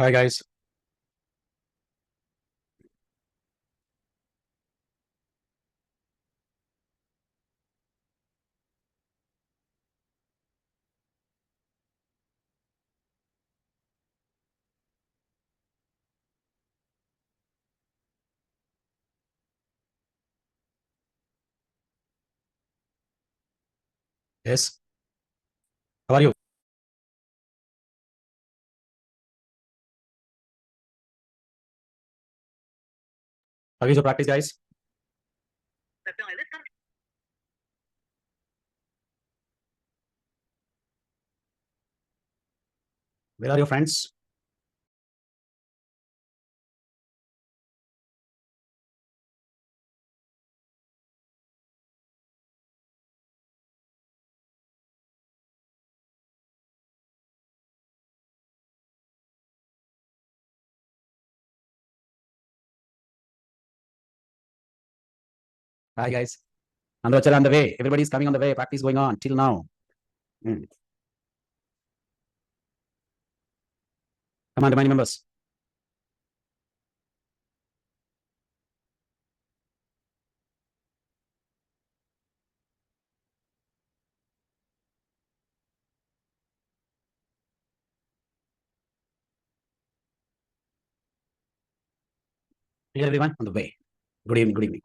Hi guys. Yes. How are you? How is your practice, guys? Where are your friends? Hi guys. Andhra on the way. Everybody is coming on the way. Practice going on till now. Hmm. Come on, remaining members. Here everyone on the way. Good evening. Good evening.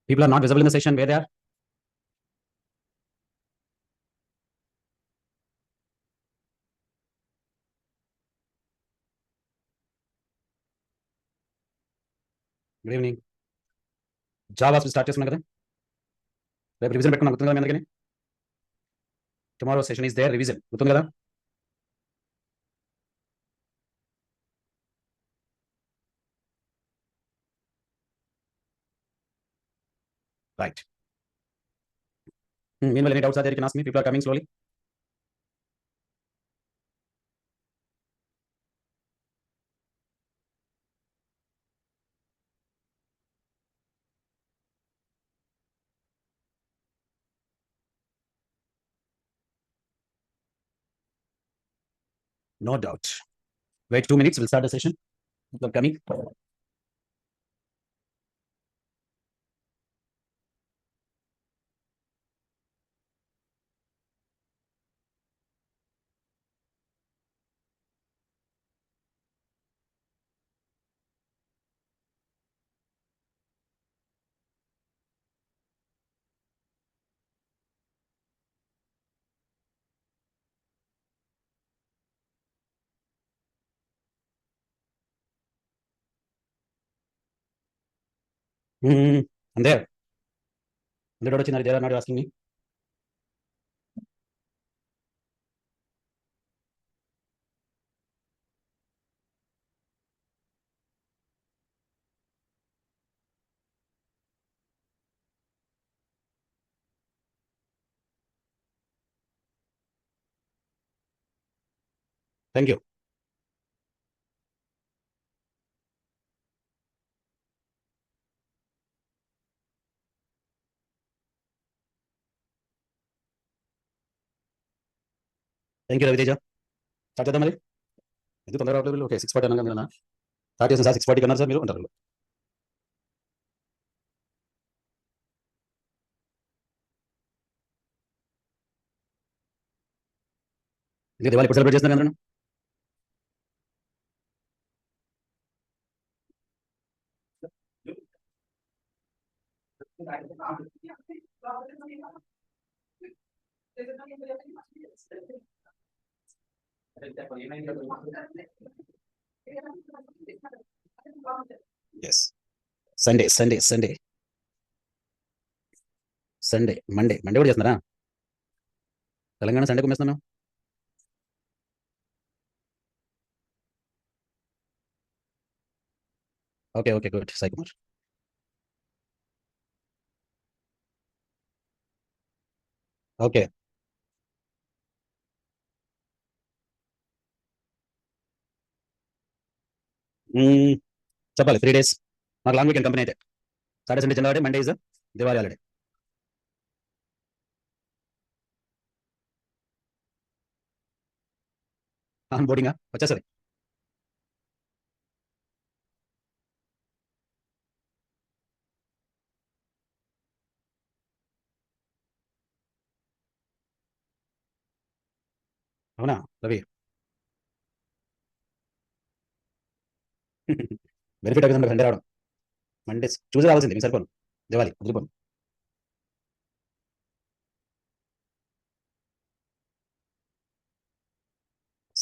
People are not visible in the session. Where they are? Good evening. Java start చేస్తున్నాం కదా రేపు revision పెట్టుకున్నాం గుర్తుంది కదా మీ అందరికీ tomorrow session is there revision గుర్తుంది కదా right meanwhile any doubts are there you can ask me. People are coming slowly. No doubt. Wait 2 minutes. We'll start the session. People are coming. I'm there. There are not asking me. Thank you. Thank you Raviteja start చేద్దాం మరి ఎందుకు తొందరగా రావట్లేదు okay 6:40 అనగా మీరు start చేసిన sir 6:40 అన్నారు sir మీరు అంటారు ఇంకా దివాళి ఎప్పుడు సెలబ్రేట్ చేస్తున్నారు అందరూ yes Sunday Sunday Sunday Sunday Monday Monday కూడా చేస్తున్నారా తెలంగాణ సండే కుమ్మేస్తున్నాం okay okay good Sai Kumar okay చెప్పాలి 3 days మాకు లాంగ్ వీకెండ్ కంపెనీ అయితే సాటర్డే సండే జనవరి మండే ఇస్ దివాళీ హాలిడే బోర్డింగా వచ్చేసరి అవునా రవి? బెనిఫిట్ అవుతుంది సండే రావడం. మండే చూసి రావాల్సింది, మీకు సరిపోను. దివాలి వదిలిపోను.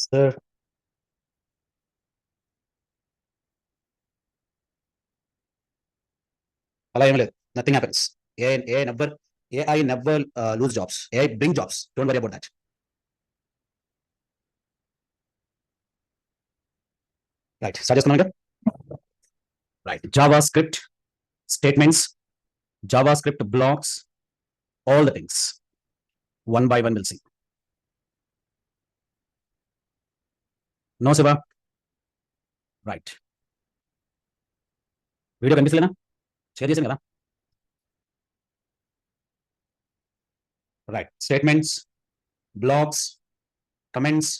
సార్ అలా ఏం లేదు. Nothing happens. AI never lose jobs. AI bring jobs. Don't worry about that. Right, start చేసుకున్నాం. Right, JavaScript statements, JavaScript blocks, all the things. One by one we'll see. No, Siva? Right. Video కనిపిస్తలేనా? Share చేసాను కదా. Right, statements, blocks, comments,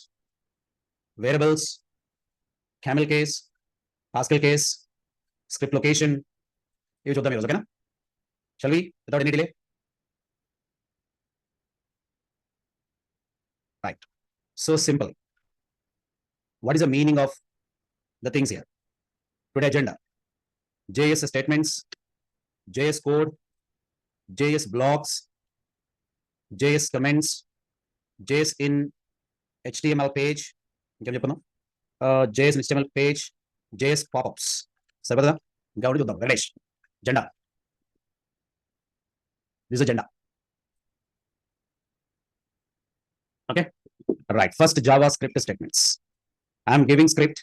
variables, camel case, Pascal case, script location, ఇవి చూద్దాం ఈరోజు. ఓకేనా? Shall we without any delay? Right, so simple. What is the meaning of the things here? Today agenda: JS statements, JS code, JS blocks, JS comments, JS in HTML page, ఇంకేం చెప్పుకుందాం, JS in HTML page, JS pop-ups. సరిపోతుందా? ఇంకా ఒకటి చూద్దాం. వెంకటేష్, జెండా. This జెండా. Okay, right. First Java script statements. I'm giving script,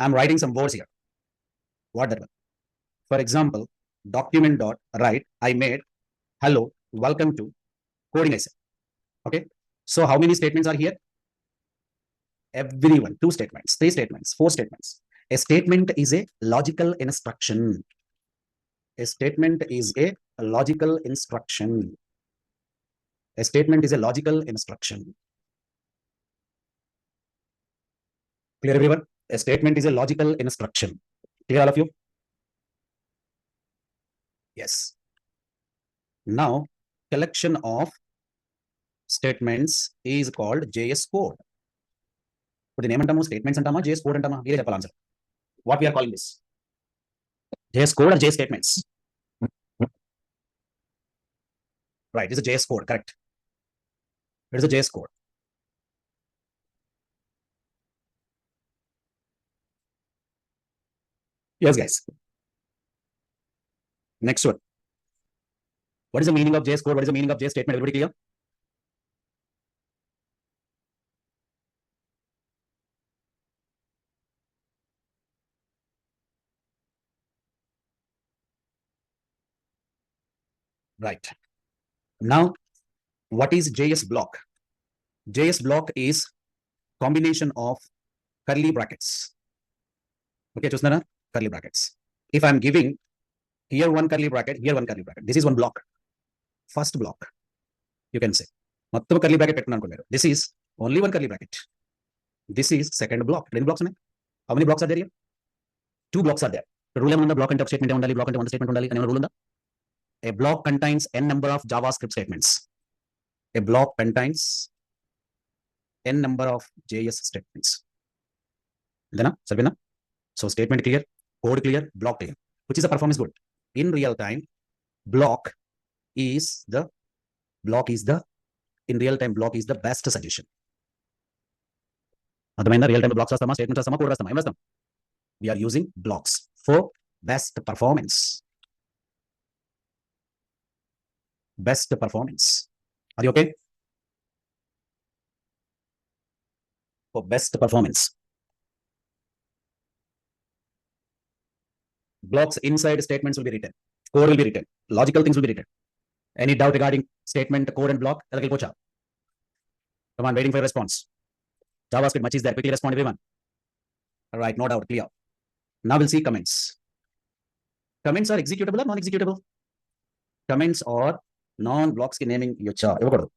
I'm writing some words here. What that? For example, document dot write I made hello welcome to coding essay. Okay, so how many statements are here? Everyone. 2 statements, 3 statements, 4 statements. A statement is a logical instruction. A statement is a logical instruction. A statement is a logical instruction. Clear everyone? A statement is a logical instruction. Clear all of you? Yes. Now, collection of statements is called JS code. ఇప్పుడు దీని ఏమంటాము? Statements అంటామా, JS code అంటామా? మీరే చెప్పాలి answer. What we are calling this? JS code or JS statements? Right, it's a JS code, correct. It is a JS code. Yes, guys. Next one. What is the meaning of JS code? What is the meaning of JS statement? Everybody clear? Right. Now, what is JS block? JS block is combination of curly brackets. Okay, chusnara? Curly brackets. If I'm giving here one curly bracket, here one curly bracket, this is one block. First block, you can say. మొత్తం curly bracket పెట్టుకున్నాను అనుకోండి. This is only one curly bracket. This is second block. How many blocks ఉన్నాయి? How many blocks are there here? 2 blocks are there. Rule ఏమన్నా? Black అంటే ఒక statement ఉండాలి, black అంటే 1 statement ఉండాలి అని రూల్ ఉందా? A block contains n number of JavaScript statements. A block contains n number of JS statements. Then, Sabina? So statement clear, code clear, block clear. Which is the performance good? In real time, block is the in real time block is the best suggestion. అర్థమైందా? Real time blocks రాస్తామా, statements రాస్తామా, code రాస్తామా? ఏం రాస్తాం? We are using blocks for best performance. Best performance. Are you okay? For best performance. Blocks inside statements will be written. Code will be written. Logical things will be written. Any doubt regarding statement, code and block? Come on, waiting for your response. JavaScript much is there. Quickly respond everyone. All right, no doubt, clear. Now we'll see comments. Comments are executable or non-executable? Comments are non-blocks ki naming ivacha, ivakudadu.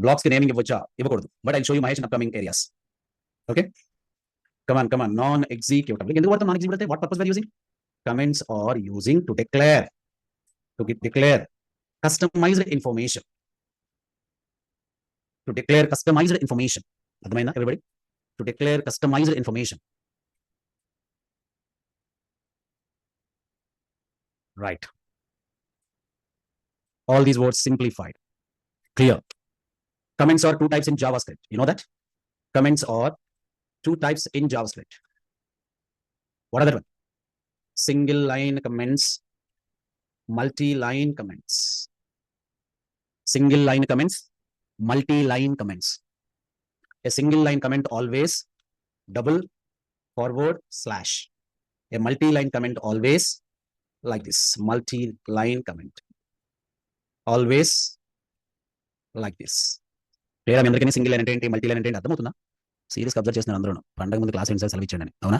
Blocks ki naming ivacha, ivakudadu. But I'll show you Mahesh in upcoming areas. Okay? Come on, non-executable. Enduku vaadtam non-executable ante? What purpose we are using? Comments are using to declare customized information. To declare customised information. అర్థమైందా everybody? To declare customised information. Right. All these words simplified. Clear. Comments are two types in JavaScript. You know that? Comments are two types in JavaScript. What are that one? Single line comments, multi-line comments. Single line comments, multi-line comments. A single line comment always double forward slash. A multi-line comment always like this. Multi-line comment. Always like this. లేదా మీ అందరికీ single line అంటే ఏంటి, multi line అంటే ఏంటి అర్థమవుతుందా? సీరియస్గా observe చేస్తున్నారు అందరూ. పండగ ముందు క్లాస్ ఏంటి సార్ సెలవు ఇచ్చాడని. అవునా?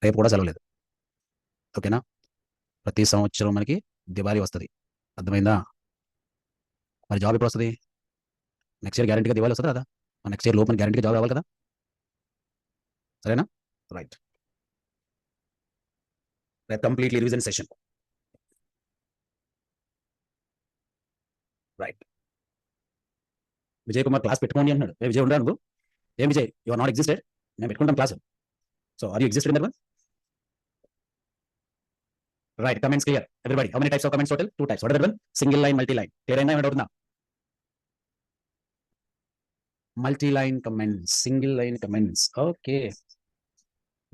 రేపు కూడా సెలవు లేదు. ఓకేనా? ప్రతి సంవత్సరం మనకి దివాళీ వస్తుంది. అర్థమైందా? మరి జాబ్ ఎప్పుడు వస్తుంది? నెక్స్ట్ ఇయర్ గ్యారంటీగా దివాళీ వస్తుంది కదా? నెక్స్ట్ ఇయర్ లోపల గ్యారంటీగా జాబ్ రావాలి కదా? సరేనా? Right. Completely revision session. Right. Vijay Kumar class పెట్టుకోండి అన్నాడు. విజయ్ ఉండరా నువ్వు? ఏం Vijay, you are not existed. నేను పెట్టుకుంటాను class. So are you existed in that one? Right. Comments clear everybody? How many types of comments total? 2 types. What are that one? Single line, multi line. Clear అయిందా? ఏమైనా అవుతుందా? Multi line comments, single line comments. Okay,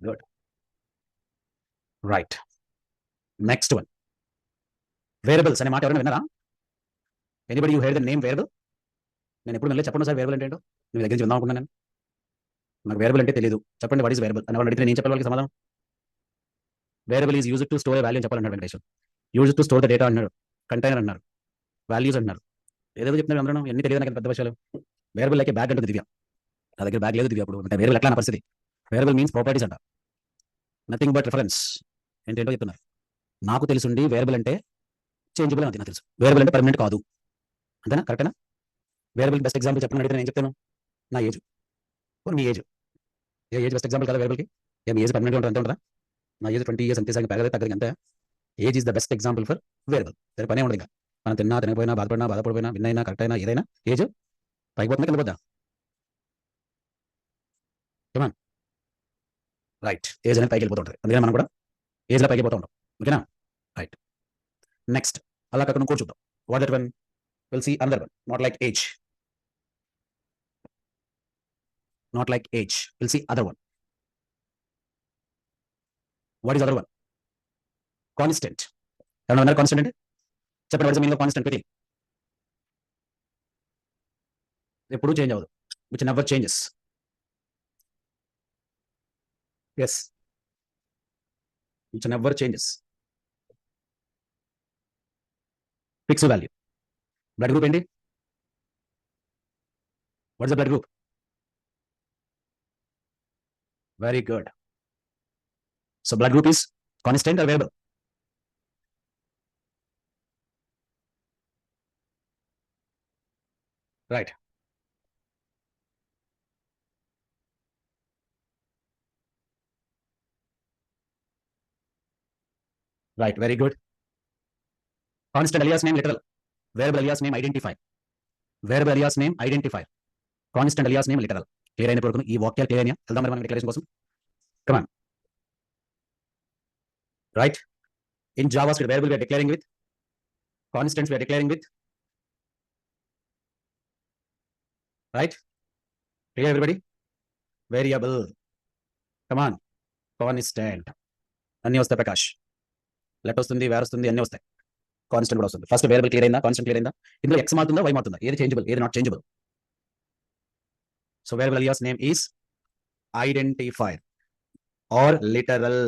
good. Right. Next one, variables అనే మాట ఎవరైనా విన్నారా? Anybody you hair the name variable? నేను ఎప్పుడు మళ్ళీ చెప్పండి సార్ వేరియబుల్ అంటే ఏంటో. మీ దగ్గర నుంచి విందాం అనుకున్నాను నేను. నాకు వేరియబుల్ అంటే తెలియదు, చెప్పండి వాట్ ఈస్ వేరియబుల్ అని వాళ్ళు అడిగితే నేను చెప్పాలి వాళ్ళకి సమాధానం. Variable is used to store a value అని చెప్పాలన్నాడు Venkateshwar. Used to store the data అన్నాడు, కంటైనర్ అన్నారు, వాల్యూస్ అంటున్నారు. ఏదేదో చెప్తున్నారు అందరూ, ఎన్ని తెలియదు నాకు పెద్ద విషయాలు. వేరియబుల్ లైక్ బ్యాగ్ అంటుంది దివ్య. నా దగ్గర బ్యాగ్ లేదు దివ్య. అప్పుడు అంటే వేరియబుల్ ఎట్లా నా పరిస్థితి? వేరియబుల్ మీన్స్ ప్రాపర్టీస్ అంట, నథింగ్ బట్ రిఫరెన్స్. ఏంటేంటో చెప్తున్నారు. నాకు తెలుసుండి వేరియబుల్ అంటే చేంజబుల్ అని నాకు తెలుసు. వేరియబుల్ అంటే పర్మనెంట్ కాదు, అంతేనా? కరెక్టేనా? వేరియబుల్ బెస్ట్ ఎగ్జాంపుల్ చెప్పండి అడిగితే నేను చెప్తాను నా ఏజ్. మీ ఏజ్, ఏ ఏజ్ బెస్ట్ ఎగ్జాంపుల్ కదా వేరియబుల్కి? ఏం ఏజ్ పర్మనెంట్ ఉంటుంది, ఎంత ఉంటుందా? నా ఏజ్ 20 years అంతే, సార్ పెరగదు తగ్గదు అంతే. Age is the best example for variable. దాని పనే ఉండదు. ఇంకా మనం తిన్నా తినకపోయినా, బాధపడినా బాధపడిపోయినా, విన్ అయినా కరెక్ట్ అయినా ఏదైనా ఏజ్ పైకి పోతుందా కింద పోద్దా? ఏమన్ రైట్. ఏజ్ అనేది పైకి వెళ్ళిపోతూ ఉంటుంది, అందుకని మనం కూడా ఏజ్లో పైకి వెళ్ళిపోతూ ఉంటాం. ఓకేనా? రైట్. నెక్స్ట్ అలా కాకుండా ఇంకోటి చూద్దాం. What that one? Will see another one. Not like age, not like age. Will see other one. What is other one? Constant. ఏమన్నా ఉన్నారు కాన్స్టెంట్ అంటే? చెప్పండి, what is the meaning of constant quickly? ఎప్పుడు change అవ్వదు, which never changes. Yes, which never changes. Fix value. Blood group ఏంటి? What is the blood group? Very good. So blood group is constant or variable? Right. Right, very good. Constant alias name literal. Variable alias name identifier. Variable alias name identifier. Constant alias name literal. Clear అయిన వరకు ఈ వాక్యాలు clear అయినా వెళ్దాం మరి మనం declaration కోసం. Come on. Right? In JavaScript, variable we are declaring with. Constants we are declaring with. Right? Clear everybody? Variable. Come on. Constant. అన్నీ వస్తాయి ప్రకాష్. లెట్ వస్తుంది, వేర్ వస్తుంది, అన్నీ వస్తాయి. కాన్స్టెంట్ కూడా వస్తుంది. ఫస్ట్ వేరియబుల్ క్లియర్ అయిందా? కాన్స్టెంట్ క్లియర్ అయిందా? ఇందులో ఎక్స్ మారుతుందా, వై మారుతుందా? ఏది చేంజబుల్, ఏది not changeable? So variable alias name is identifier or literal.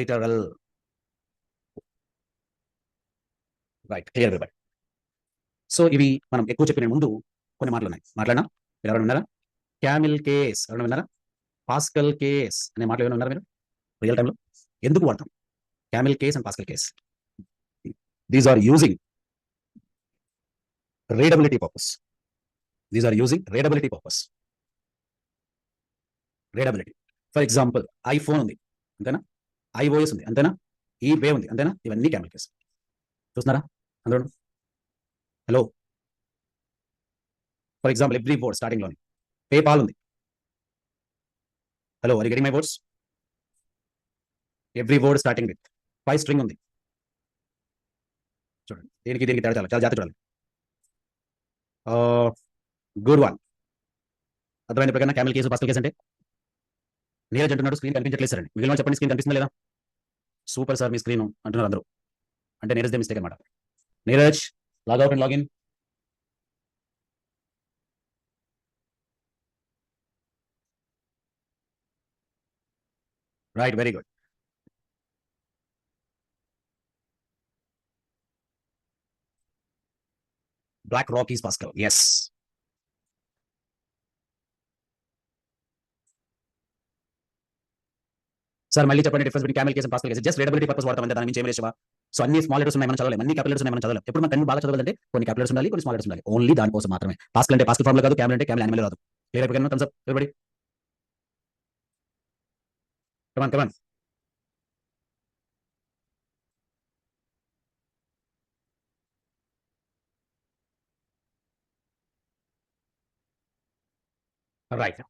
Literal. Right, clear everybody. So ఇవి మనం ఎక్కువ చెప్పిన ముందు కొన్ని మాటలు ఉన్నాయి. మాట్లాడినా మీరు ఎవరైనా ఉన్నారా? క్యామిల్ కేస్ ఎవరైనా విన్నారా? పాస్కల్ కేస్ అనే మాటలు ఏమైనా ఉన్నారా మీరు రియల్ టైంలో? ఎందుకు వాడతాం camel case and Pascal case? These are using readability purpose. These are using readability purpose. Readability. For example iPhone ఉంది అంతేనా, ఐఓఎస్ ఉంది అంతేనా, ఈ వే ఉంది అంతేనా, ఇవన్నీ క్యామిల్ కేస్. చూస్తున్నారా? అందులో hello for example every word స్టార్టింగ్లోని పేపాల్ ఉంది. Hello are you getting my words? Every word starting with 5 string ఉంది. చూడండి దీనికి దీనికి తేడా చాలా చాలా జాగ్రత్త చూడాలి. Good one. అర్థమైన ప్రకారం క్యామెల్ కేసు పాస్కల్ కేసు అంటే నీరజ్ అంటున్నాడు స్క్రీన్ కనిపించట్లేదు సార్ అండి. మిగిలిన వాళ్ళు చెప్పండి స్క్రీన్ కనిపిస్తుందా లేదా? సూపర్ సార్ మీ స్క్రీన్ అంటున్నారు అందరూ. అంటే నీరజ్ దే మిస్టేక్ అనమాట. Neeraj logout and login. Right, very good. BlackRock is Pascal. Yes. Sir మళ్ళీ చెప్పండి difference between camel case and Pascal case. Just readability purpose వాడతాం అంతే, దాని నుంచి ఏం లేవా? సో అన్ని స్మాల్ లెటర్స్ ఉన్నాయి మనం చదవలేం, అన్ని క్యాపిటల్ లెటర్స్ ఉన్నాయి మనం చదవలేం. ఎప్పుడు మనం కన్ను బాగా చదవాలంటే కొన్ని క్యాపిటల్ లెటర్స్ ఉండాలి, కొన్ని స్మాల్ లెటర్స్ ఉండాలి. ఓన్లీ దానికోసం మాత్రమే. పాస్కల్ అంటే పాస్కల్ ఫార్ములా కాదు, క్యామెల్ అంటే క్యామెల్ యానిమల్ రాదు. క్లియర్ అయిపోయింది. Thumbs up everybody. Come on come on. Right.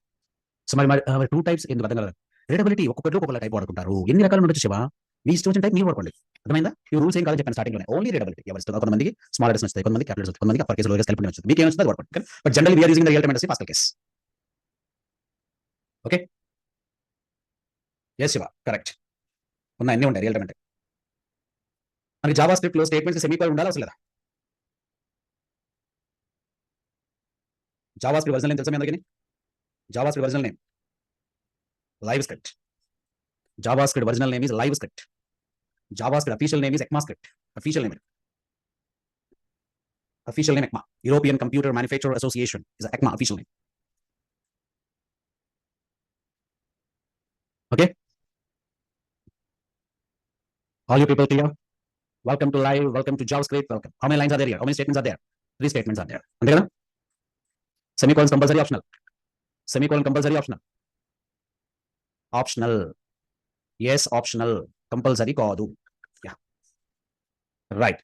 So మరి టూ టైప్స్ ఎందుకు అర్థం కాలేదు? రీడబిలిటీ ఒక్కొక్కటి ఒక్కొక్క టైప్ వాడుకుంటారు. ఎన్ని రకాలు ఉండొచ్చు శివ? మీ ఇష్టం వచ్చిన టైప్ మీరు వాడుకోండి. అర్థమైందా? ఈ రూల్స్ ఏం కాదు చెప్పాను స్టార్టింగ్ లోనే. ఓన్లీ రీడబిలిటీ ఎవరు ఇష్టం. కొంతమందికి స్మాల్ లెటర్స్ నచ్చుతాయి, కొంతమంది క్యాపిటల్స్ వస్తాయి, కొంతమంది అప్పర్ కేస్ లోయర్ కేస్ కలిపి నచ్చుతుంది. మీకు ఏం వస్తుంది వాడుకోండి. But generally we are using the real time industry Pascal case. Okay. Yes Shiva, correct. ఉన్నాయి, అన్నీ ఉంటాయి రియల్ టైమ్ అంటే. మనకి జావా స్క్రిప్ట్ లో స్టేట్మెంట్స్ సెమీకోలన్ ఉండాలి అసలు లేదా? జావా స్క్రిప్ట్ ఒరిజినల్ నేమ్ తెలుసా మీ అందరికీ? Java script original name live script. Java script original name is live script. Java script official name is ECMAScript. Official name ECMA. European Computer Manufacturer Association is ECMA official name. Okay. All you people clear? Welcome to live. Welcome to JavaScript. Welcome. How many lines are there here? How many statements are there? 3 statements are there. అంతే కదా? Semicolon compulsory optional. Semicolon compulsory optional. Optional. Yes, optional. Compulsory కాదు. Yeah. Right.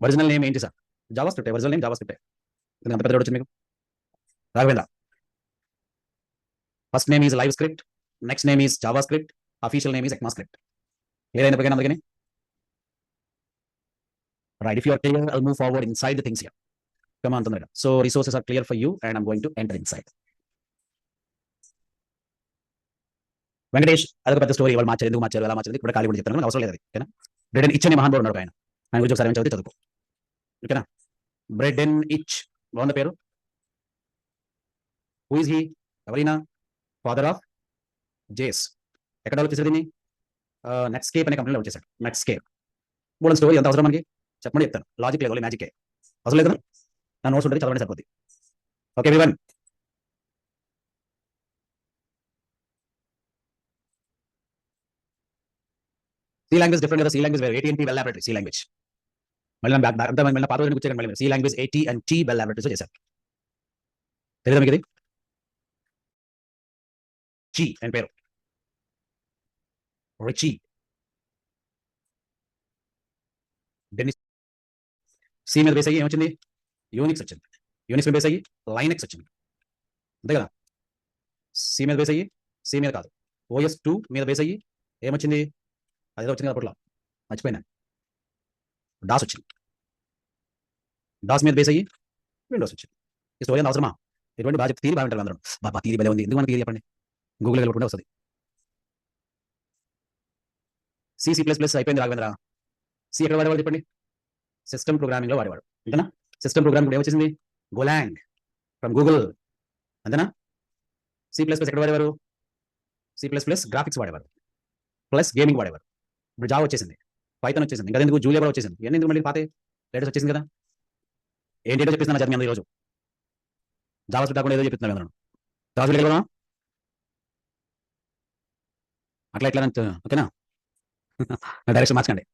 Original name ఏంటి sir? JavaScript. Original name JavaScript. అంత పెద్ద వచ్చింది మీకు. Raghavendra. First name is LiveScript. Next name is JavaScript. Official name is ECMAScript. Clear అయిన ప్రకారం అందుకని. Right. If you are clear, I'll move forward inside the things here. Come on, Tandra. So resources are clear for you, and I'm going to enter inside. Venkatesh అదొక పెద్ద story. వాళ్ళు మార్చారు, ఎందుకు మార్చారు, ఎలా మార్చారు ఇప్పుడు ఖాళీ కూడా చెప్తాను, అవసరం లేదు అది. ఓకేనా? బ్రెడెన్ ఇచ్ అనే మహానుభావుడు ఉన్నాడు ఆయన. ఆయన గురించి ఒకసారి చదివితే చదువుకో. ఓకేనా? బ్రెడెన్ ఇచ్ బాగుంది పేరు. Who is he? ఎవరైనా ఫాదర్ ఆఫ్ జేస్. ఎక్కడ డెవలప్ చేశారు దీన్ని? నెట్స్కేప్ అనే కంపెనీలో వచ్చేసాడు. నెట్స్కేప్ మూడు స్టోరీ ఎంత అవసరం మనకి చెప్పండి, చెప్తాను. లాజిక్ లేదు, మ్యాజిక్ అవసరం లేదు. నా నోట్స్ ఉంటుంది, చదవండి సరిపోద్ది. ఓకే వివన్. సి లాంగ్వేజ్ డిఫరెంట్ కదా. సి లాంగ్వేజ్ వేరే. AT&T bell laboratory C language. మళ్ళీ అంతా మళ్ళీ పాత రోజున కూర్చోకండి. మళ్ళీ C language AT&T bell laboratories చేశారు. తెలియదా మీకు ఇది? చి అని పేరు. రిచి. డెనిస్. సి మీద బేస్ అయ్యి ఏమొచ్చింది? యూనిక్స్ వచ్చింది. యూనిక్స్ మీద బేస్ అయ్యి లైనెక్స్ వచ్చింది. అంతే కదా? సి మీద బేస్ అయ్యి, సి మీద కాదు, OS2 మీద బేస్ అయ్యి ఏమొచ్చింది? అదేదో వచ్చింది కదా అప్పట్లో, మర్చిపోయినా. డాస్ వచ్చింది. డాస్ మీద బేస్ అయ్యి విండోస్ వచ్చింది. ఈ స్టోరీ అంత అవసరమా? ఎటువంటి బాగా తీరి బాగుంటారు అందరూ. బాబా తీరి భలే ఉంది, ఎందుకు మన తీరి చెప్పండి. గూగుల్ వెళ్ళకుండా వస్తుంది. C++ అయిపోయింది రాఘవేంద్ర. సి ఎక్కడ వాడేవాడు చెప్పండి? సిస్టమ్ ప్రోగ్రామింగ్ లో వాడేవాడు. అంతేనా? సిస్టమ్ ప్రోగ్రామింగ్ ఏమొచ్చేసింది? Golang from Google. అంతేనా? C++ ఎక్కడ వాడేవారు? C++ గ్రాఫిక్స్ వాడేవారు, ప్లస్ గేమింగ్ వాడేవారు. ఇప్పుడు జావా వచ్చేసింది, పైథాన్ వచ్చేసింది, ఇంకా ఎందుకు జూలియా కూడా వచ్చేసింది. ఇవన్నీ ఎందుకు మళ్ళీ పాతే లేటెస్ట్ వచ్చేసింది కదా. ఏంటంటే చెప్పిస్తున్నా చదివి ఈ రోజు జావా స్క్రిప్ట్ కాకుండా ఏదో చెప్తున్నా అందరూ. జావా స్క్రిప్ట్ వెళ్ళదా? అట్లా ఎట్లా ఓకేనా? డైరెక్షన్ మార్చకండి.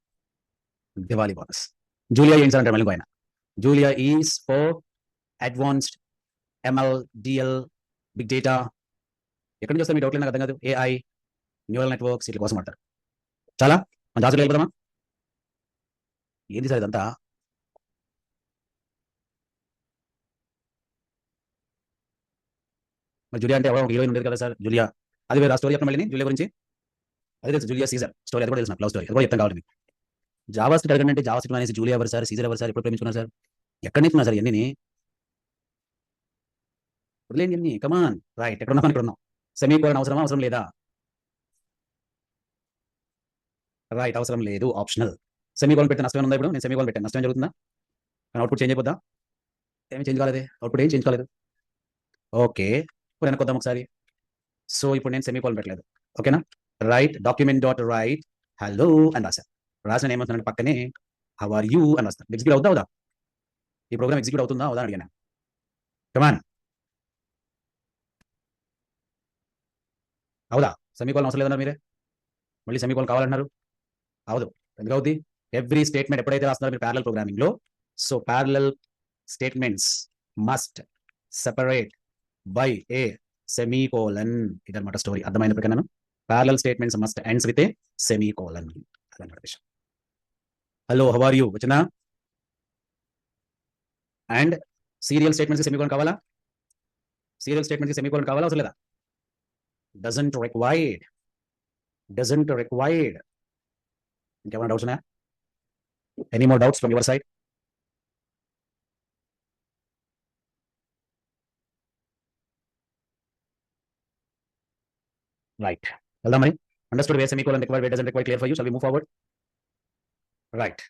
దివాళీ బోనస్. జూలియా ఏం సార్ అంటే మళ్ళీ ఆయన. Julia is for advanced ML DL big data. ఎక్కడి నుంచి వస్తే మీ డౌట్లు నాకు అర్థం కాదు. AI న్యూరల్ నెట్వర్క్స్ వీటి కోసం అంటారు. చాలా మన జాగ్రత్తగా వెళ్ళిపోదామా? ఏంది సార్ ఇదంతా? మరి జూలియా అంటే ఎవరో ఒక హీరోయిన్ ఉండేది కదా సార్, జూలియా. అది వేరే స్టోరీ చెప్పండి మళ్ళీ జూలియా గురించి. అదే తెలుసు, జూలియా సీజర్ స్టోరీ, అది కూడా తెలుసు, లవ్ స్టోరీ, అది కూడా చెప్తాను కావాలి మీకు. జావా స్క్రిప్ట్ అడగండి అంటే జావా స్క్రిప్ట్ అనేసి జూలియా ఎవరు సార్, సీజర్ ఎవరు సార్, ఎప్పుడు ప్రేమించుకున్నారు సార్, ఎక్కడ నేర్చుకున్నారు సార్ ఇవన్నీ? వదిలేండి అన్ని, కమాన్. రైట్, ఎక్కడ ఉన్నాం, ఇక్కడ ఉన్నాం. సెమీ కోలన్ అవసరమా, అవసరం లేదా? రైట్, అవసరం లేదు, ఆప్షనల్. సెమీ కోలన్ పెడితే నష్టం ఉందా? ఇప్పుడు నేను సెమీ కోలన్ పెట్టాను, నష్టం ఏం జరుగుతుందా? కానీ అవుట్పుట్ చేంజ్ అయిపోద్దా? ఏమి చేంజ్ కాలేదే, అవుట్పుట్ ఏం చేంజ్ కాలేదు. ఓకే, ఇప్పుడు వెనక్కి వద్దాం ఒకసారి. సో ఇప్పుడు నేను సెమీ కోలన్ పెట్టలేదు, ఓకేనా. Right, document dot right hello అని రాశాను. రాసిన ఏమవుతుందంటే పక్కనే హౌ ఆర్ యూ అని రాస్తాను. ఎగ్జిక్యూట్ అవుతా అవుదా? ఈ ప్రోగ్రామ్ ఎగ్జిక్యూట్ అవుతుందా అవుదా అని అడిగాను. కమాన్, అవుదా? సెమీకోలన్ అవసరం లేదన్నారు మీరే, మళ్ళీ సెమీకోలన్ కావాలన్నారు. అవదు, ఎందుకు అవుద్ది? ఎవ్రీ స్టేట్మెంట్ ఎప్పుడైతే రాస్తున్నారో మీరు ప్యారలల్ ప్రోగ్రామింగ్ లో, so parallel statements must separate by a semicolon. ఇదన్నమాట స్టోరీ, అర్థమైనప్పుడు ప్రకారం parallel statements must ends with a semicolon. అదన్నమాట విషయం. హలో, హౌ ఆర్ యూ వచ్చినా? అండ్ సీరియల్ స్టేట్మెంట్స్ సెమీకోలన్ కావాలా? సీరియల్ స్టేట్మెంట్స్ సెమీకోలన్ కావాలా అవసరం లేదా? Doesn't required, doesn't required. ఇంకేమైనా డౌట్స్ ఉన్నాయా? Any more doubts from your side? Right, వెళ్దాం మరి. Understood where semicolon required, where doesn't require, clear for you. Shall we move forward? Right,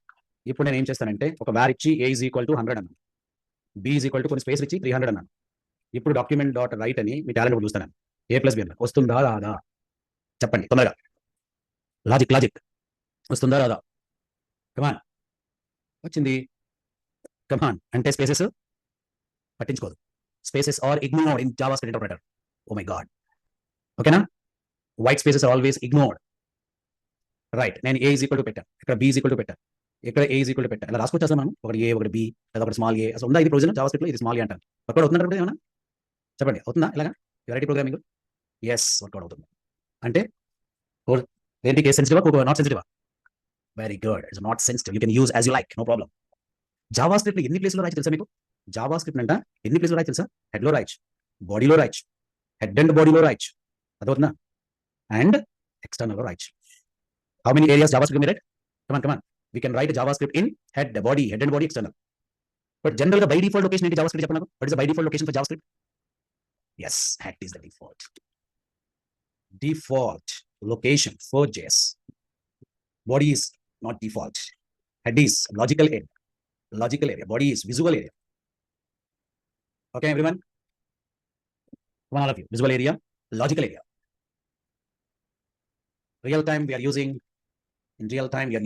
ఇప్పుడు నేను ఏం చేస్తానంటే ఒక వేర్ ఇచ్చి a ఈజ్ ఈక్వల్ టు 100 అన్నాను, b ఈజ్ ఈక్వల్ టు కొన్ని స్పేస్ ఇచ్చి 300 అన్నాను. ఇప్పుడు డాక్యుమెంట్ డాట్ రైట్ అని మీ టాలెంట్ చూస్తాను, a ప్లస్ b అన్న వస్తుందా రాదా? చెప్పండి తొందరగా, లాజిక్ లాజిక్, వస్తుందా రాదా? కమాన్, వచ్చింది. కమాన్ అంటే స్పేసెస్ పట్టించుకోదు, spaces are ignored in JavaScript interpreter. Oh my God, ఓకేనా. White spaces are always ignored. Right, నేను ఏ ఈజ్ ఈక్వల్ టు పెట్టాను, ఇక్కడ b ఈజ్ ఈక్వల్ టు పెట్టాను, ఇక్కడ ఏ ఈజ్ ఈక్వల్ టు పెట్టాను. ఇలా రాసుకొచ్చేస్తాం మనం, ఒకటి ఏ ఒకటి బి లేదా ఒకటి స్మాల్ ఏ. అసలు ఉందా ఇది ప్రొవిజన్ జావా స్క్రిప్ట్లో? ఇది స్మాల్ ఏ అంటాను. వర్కౌట్ అవుతుందంటే ఏమన్నా చెప్పండి, అవుతుందా ఇలాగా వెరైటీ ప్రోగ్రామింగ్? ఎస్, వర్కౌట్ అవుతుంది. అంటే దేనికి కేస్ సెన్సిటివా, నాట్ సెన్సిటివా? Very good, it's not sensitive, you can use as you like, no problem. JavaScript ఎన్ని ప్లేస్లో రాయచ్చు తెలుసా మీకు? జావా స్క్రిప్ట్ అంట ఎన్ని ప్లేస్లో రాయచ్చు తెలుసా? హెడ్లో రాయచ్చు, బాడీలో రాయచ్చు, హెడ్ అండ్ బాడీలో రాయచ్చు, అదవుతుందా, అండ్ ఎక్స్టర్నల్ లో రాయచ్చు. How many areas JavaScript మీరెడ్? Come on come on, we can write JavaScript in head body, head and body, external. But general గా బై డిఫాల్ట్ లొకేషన్ ఏంటి జావా స్క్రిప్ట్ చెప్పండి నాకు? What is by default location for JavaScript? Yes, head is the default location for JS. Body is not default. Head is logical area. Body is visual area. Okay, everyone? Come on, all of you. Visual area, logical area. In real time, we are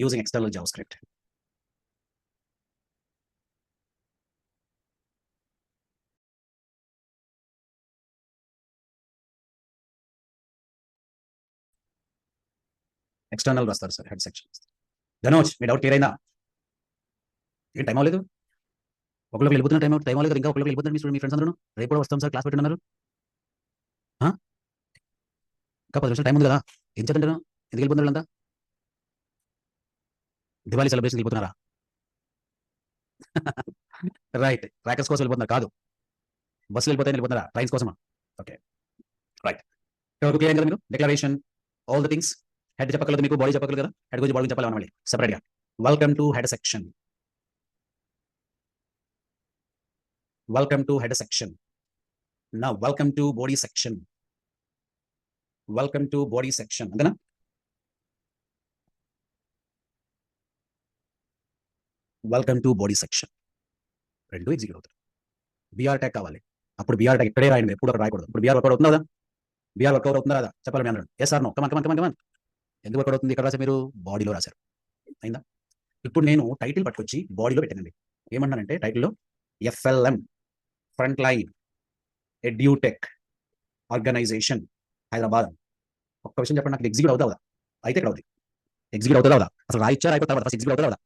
using external JavaScript. External రాస్తారు sir, head section. Dhanoj, మీ doubt clear అయిందా? ఏం time అవ్వలేదు, ఒకరికి వెళ్ళిపోతున్న time అవ్వలేదు, ఇంకా ఒకరికి వెళ్ళిపోతున్నారు మీ ఫ్రెండ్స్ అందరూ. రేపు కూడా వస్తాం సార్, క్లాస్ పెట్టున్నారు. ఇంకా 10 నిమిషాలు టైం ఉంది కదా, ఏం చదువుతారు? ఎందుకు వెళ్ళిపోతున్నారు వీళ్ళంతా? దివాళీ సెలబ్రేషన్ వెళ్ళిపోతున్నారా? రైట్, ట్రాకర్స్ కోసం వెళ్ళిపోతున్నారు కాదు, బస్సులు వెళ్ళిపోతున్నారా, ట్రైన్స్ కోసమా? Okay, right. క్లియర్ కదా మీరు? Declaration, all the things. Head చెప్పగలదు మీకు, బాడీ చెప్పగలదు కదా. హెడ్ గురించి బాడీ చెప్పాలి మళ్ళీ సెపరేట్ గా. Welcome to head section, welcome to head section. Now welcome to body section, welcome to body section, అంతేనా? వెల్కమ్ టు బాడీ సెక్షన్, రెండు ఎగ్జిక్యూట్ అవుతాయి. బిఆర్ ట్యాగ్ కావాలి, అప్పుడు బిఆర్ ట్యాగ్ ఇక్కడే రాయండి, ఎప్పుడు అక్కడ రాయకూడదు. ఇప్పుడు బిఆర్ వర్కౌట్ అవుతుందా? బిఆర్ వర్కౌట్ అవుతుందా కదా చెప్పాలి మీ అందరూ. Yes or no? Come on come on come on come on. ఎందుకు వర్కౌట్ అవుతుంది? ఇక్కడ రాశారు మీరు, బాడీలో రాశారు, అయిందా? ఇప్పుడు నేను టైటిల్ పట్టుకొచ్చి బాడీలో పెట్టానండి. ఏమన్నానంటే టైటిల్లో FLM, front line edutech organisation Hyderabad. ఒక్క విషయం చెప్పండి, నాకు ఎగ్జిక్యూట్ అవుతా అవుదా? అయితే ఇక్కడ అవుతుంది, ఎగ్జిక్యూట్ అవుతుందా అవుదా? అసలు రాయిచ్చా రాయిపోతా ఫస్ట్ ఎగ్జిక్యూట్ అవుతుందా అవుదా?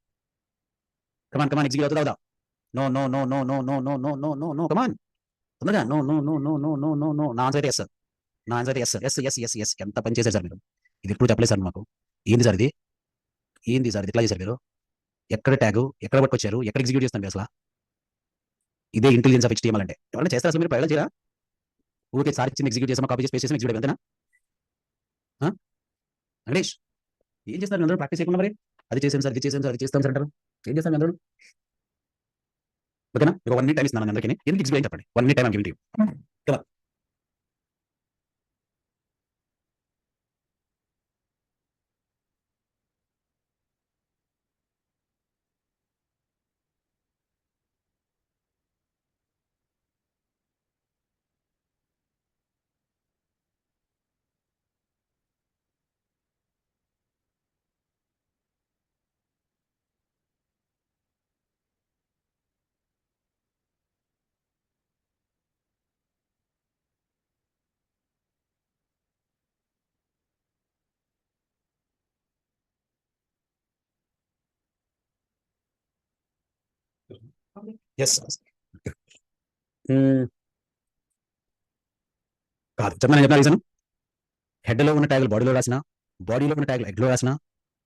కమాన్ కమాన్, ఎగ్జిక్యూట్ అవుతుందా అవుదా? No no no no no no no no no no no come on, తొందరగా. No no no no no no no no. నా ఆన్సర్ అయితే ఎస్ సార్, నా ఆన్సర్ అయితే yes sir. Yes yes yes yes. ఎంత పని చేశారు సార్ మీరు, ఇది ఎప్పుడు చెప్పలేదు సార్ మాకు. ఏంది సార్ ఇది, ఏంది సార్ ఇది, ఎట్లా చేశారు మీరు? ఎక్కడ ట్యాగు, ఎక్కడ పట్టుకొచ్చారు, ఎక్కడ ఎగ్జిక్యూట్ చేస్తాను అసలు? ఇదే ఇంటెలిజెన్స్ ఆఫ్ HTML అంటే. ఎవరైనా చేస్తారు అసలు మీరు? ప్రయోగాలు చేయరా? ఊరికే సార్ ఇచ్చింది ఎగ్జిక్యూట్ చేసామా, కాపీ చేసి పేస్ట్ చేసామా, ఎగ్జిక్యూట్ అంతేనా? ఆ? వెంకటేష్ ఏం చేస్తారు అందరూ ప్రాక్టీస్ చేయకుండా? మరి అది చేసాం సార్, ఇది చేసాం సార్, అది చేస్తాం సార్ అంటారు. ఏం చేస్తాం అందరూ? ఓకేనా? ఒక 1 మినిట్ టైం ఇస్తున్నాను అందరికీ. ఎందుకు ఎగ్జిక్యూట్ చెప్పండి? 1 minute time I'm giving to you. కదా? ఎస్. కాదు చెప్పండి, నేను చెప్పిన రీజన్. హెడ్ లో ఉన్న ట్యాగులు బాడీలో రాసిన, బాడీలో ఉన్న ట్యాగులు హెడ్ లో రాసిన,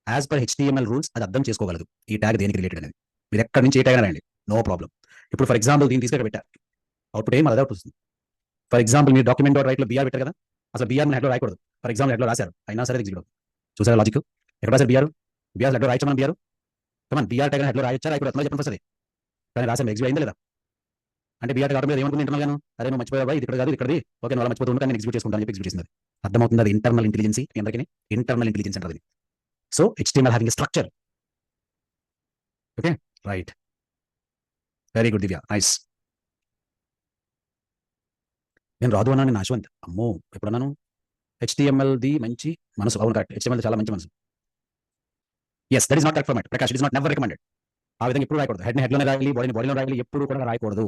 యాజ్ పర్ హెచ్టిఎంఎల్ రూల్స్ అది అర్థం చేసుకోగలదు ఈ ట్యాగ్ దేనికి రిలేటెడ్ అనేది. మీరు ఎక్కడి నుంచి ఏ ట్యాగ్ రాయండి, నో ప్రాబ్లం. ఇప్పుడు ఫర్ ఎగ్జాంపుల్ దీన్ని తీసుకెళ్ళి పెట్టారు, అవుట్పుట్ ఏం అదే అవుట్ వస్తుంది. ఫర్ ఎగ్జాంపుల్ మీరు డాక్యుమెంట్ డాట్ రైట్ లో బిఆర్ పెట్టారు కదా, అసలు బిఆర్ హెడ్ లో రాయకూడదు. ఫర్ ఎగ్జాంపుల్ హెడ్ లో రాశారు, అయినా సరే ఎగ్జిక్యూట్ అవుతుంది. చూసారా లాజిక్? ఎక్కడ రాశారు బిఆర్? బిఆర్ హెడ్ లో రాయచ్చు మనం. బిఆర్ కమాన్, బిఆర్ ట్యాగ్ హెడ్ లో రాయొచ్చా రాయకూడదు చెప్పండి ఫస్ట్. అది కానీ రాసాం, ఎగ్జిక్యూట్ అయిందా లేదా? అంటే బిఆర్ ట్యాగ్ మీద ఏమనుకుంది ఇంటర్నల్ గాను, అరే నువ్వు మర్చిపోయావా, ఇది ఇక్కడ కాదు ఇక్కడది, ఓకే నువ్వు అలా మర్చిపోతుంటే నేను ఎగ్జిక్యూట్ చేసుకుంటాను చెప్పి ఎగ్జిక్యూట్ చేసింది. అర్థమవుతుంది? అది ఇంటర్నల్ ఇంటెలిజెన్సీ. అందరికీ ఇంటర్నల్ ఇంటెలిజెన్స్ అంటారు. So HTML having structure. Okay, right, very good Divya, nice. నేను రాదు అన్నాను, నేను అశ్వంత్. అమ్మో ఎప్పుడన్నాను? హెచ్టిఎంఎల్ ది మంచి మనసు, అవును కరెక్ట్, హెచ్టిఎంఎల్ చాలా మంచి మనసు. Yes, that is not correct format Prakash, it is not never recommended. ఆ విధంగా ఎప్పుడు రాయకూడదు. హెడ్ హెడ్లోనే రాయాలి, బాడీని బాడీలో రాయాలి, ఎప్పుడు కూడా రాయకూడదు.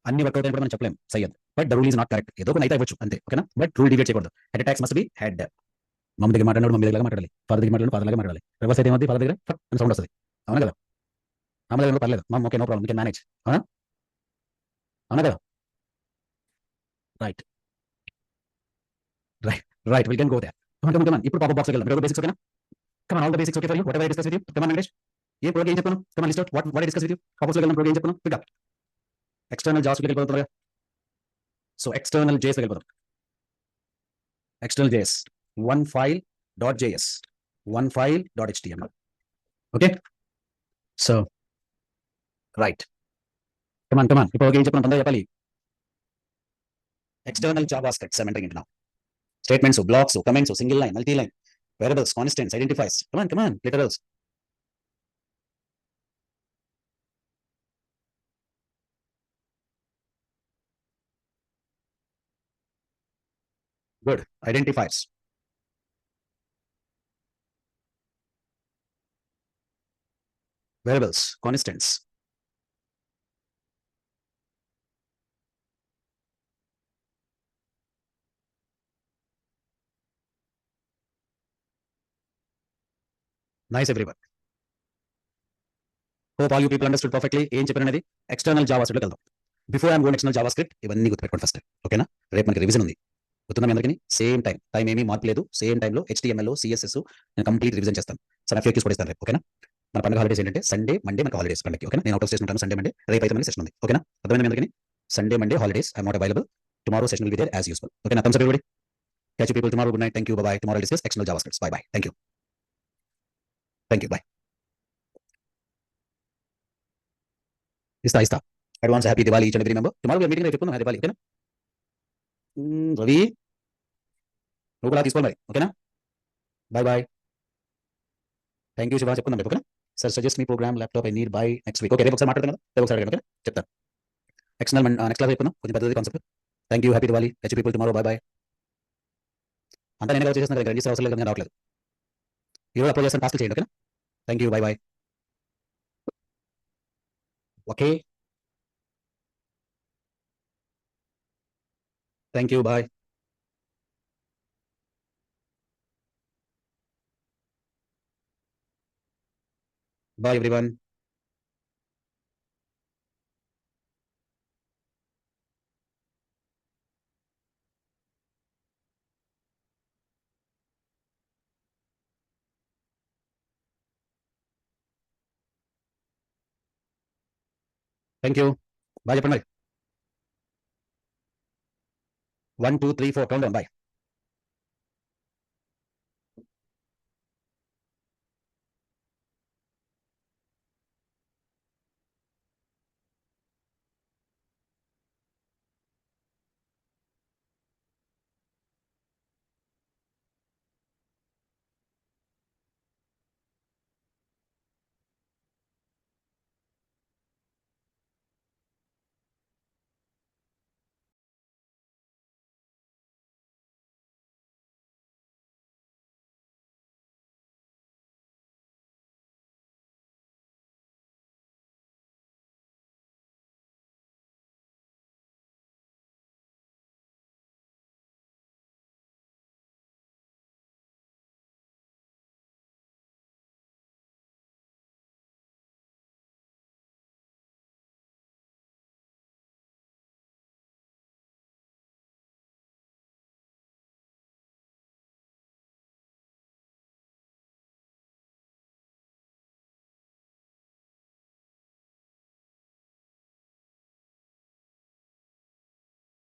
అన్ని వర్కౌట్ అయిన కూడా మనం చెప్పలేం Syed, but the rule is not correct. ఏదో కొన్ని అయితే అవ్వచ్చు అంతే, ఓకేనా? బట్ రూల్ డివేట్ చేయకూడదు. Head tax must be head. Mummy దగ్గర మాట్లాడు, మమ్మీ దగ్గర మాట్లాడాలి. ఫాదర్ దగ్గర మాట్లాడు, ఫాదర్ దగ్గర మాట్లాడాలి. రివర్స్ అయితే ఏమవుతుంది? ఫాదర్ దగ్గర అని సౌండ్ వస్తుంది. అవునా కదా? అమ్మ దగ్గర పర్లేదు, mum okay no problem, can manage. అవునా? అవునా కదా? Right, right, right, will can go there. Come on ఇప్పుడు పాప బాక్స్ వెళ్దాం. బేసిక్స్ ఓకేనా? Come on, all the basics okay for you, whatever I discuss with you. Come on Venkatesh, ఏ program ఏం చెప్పాను? Come on list out what I discuss with you. Popups వెళ్దాం, program ఏం చెప్పాను? Pick up external JavaScript వెళ్ళిపోతాం. So external JS వెళ్ళిపోతాం. external JS, one file dot JS, one file dot HTML. Okay, so right, come on ఇప్పుడు okay చెప్పండి, తొందరగా చెప్పాలి. external JavaScript I'm entering into now. Statements, blocks, comments, single line, multi line, variables, constants, identifiers. Come on literals. Good, identifiers, variables, constants. Nice everyone. Hope all you people understood perfectly ఏం చెప్పారనేది. External JavaScript వెళ్దాం. Before I'm going external JavaScript ఇవన్నీ గుర్తుపెట్టుకోండి first, ఓకేనా? రేపు మనకి revision ఉంది, గుర్తుందా మీ అందరికీ? సేమ్ టైం ఏమీ మార్పు లేదు. సేమ్ టైంలో HTML, CSS నేను కంప్లీట్ రివిజన్ చేస్తాను. సరే ఫ్యూక్యూస్ పడిస్తాను రేపు, ఓకేనా? మన పండుగ హాలిడేస్ ఏంటంటే సండే మండే మనకి హాలిడేస్ పండుగకి, ఓకేనా? నేను అవుట్ ఆఫ్ స్టేషన్ ఉంటాను సండే మండే, రేపు అయితే మనకి సెషన్ ఉంది, ఓకేనా? అర్థమైంది మీ అందరికీ? Sunday Monday holidays, I'm not available. Tomorrow session will be there as usual, ఓకేనా? Thumbs up everybody. Catch you people tomorrow. Good night, thank you, bye bye. Tomorrow discuss external JavaScripts. Bye bye, thank you, bye. ఇస్తా advance happy Diwali each and every member. Tomorrow meeting రేపు చెప్పుకుందాం దివాళీ, ఓకేనా? రవి నువ్వు కూడా తీసుకోవాలి మరి, ఓకేనా? Bye bye, thank you Shiva, చెప్పుకుందాం రేపు, ఓకేనా? Sir suggest me program laptop I need by next week. Okay రేపు ఒకసారి మాట్లాడతాను కదా, రేపు ఒకసారి అడగండి, ఓకే? చెప్తాను. నెక్స్ట్ క్లాస్ చెప్పుకుందాం, కొంచెం పెద్దది concept. Thank you, happy Diwali, H people tomorrow, by by. అంతా నేను చేసేస్తాను కదా, రిజిస్టర్ అవసరం లేదు, నేను రావట్లేదు. ఈరోజు అప్లోడ్ చేస్తాను, టాస్క్ చేయండి, ఓకేనా? Thank you, bye bye. Okay, thank you, bye. Bye everyone. Thank you, bye చెప్పండి మరి. 1 2 3 4 count down. Bye.